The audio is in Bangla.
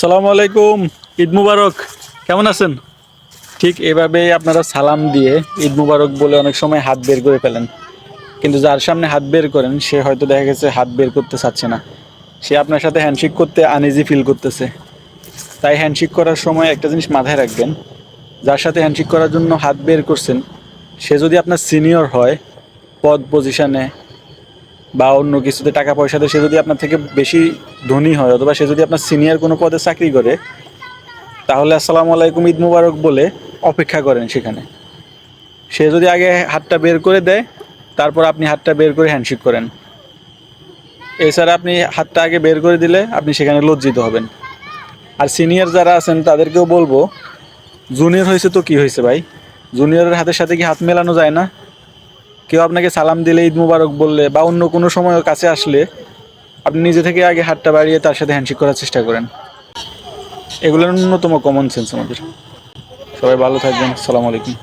সালামু আলাইকুম। ঈদ মুবারক। কেমন আছেন? ঠিক এভাবেই আপনারা সালাম দিয়ে ঈদ মুবারক বলে অনেক সময় হাত বের করে ফেলেন, কিন্তু যার সামনে হাত বের করেন সে হয়তো দেখা গেছে হাত বের করতে চাচ্ছে না। সে আপনার সাথে হ্যান্ডশেক করতে আনইজি ফিল করতেছে। তাই হ্যান্ডশেক করার সময় একটা জিনিস মাথায় রাখবেন, যার সাথে হ্যান্ডশেক করার জন্য হাত বের করছেন সে যদি আপনার সিনিয়র হয়, পদ পজিশনে বা অন্য কিছুতে, টাকা পয়সাতে সে যদি আপনার থেকে বেশি ধনী হয়, অথবা সে যদি আপনার সিনিয়র কোনো পদে চাকরি করে, তাহলে আসসালামু আলাইকুম ঈদ মুবারক বলে অপেক্ষা করেন সেখানে। সে যদি আগে হাতটা বের করে দেয়, তারপর আপনি হাতটা বের করে হ্যান্ডশেক করেন। এছাড়া আপনি হাতটা আগে বের করে দিলে আপনি সেখানে লজ্জিত হবেন। আর সিনিয়র যারা আছেন তাদেরকেও বলবো, জুনিয়র হয়েছে তো কি হয়েছে ভাই, জুনিয়রের হাতের সাথে কি হাত মেলানো যায় না? কেউ আপনাকে সালাম দিলে, ঈদ মুবারক বললে বা অন্য কোনো সময় কাছে আসলে আপনি নিজে থেকে আগে হাতটা বাড়িয়ে তার সাথে হ্যান্ডশেক করার চেষ্টা করেন। এগুলোর ন্যূনতম কমন সেন্স আমাদের। সবাই ভালো থাকবেন। আসসালামু আলাইকুম।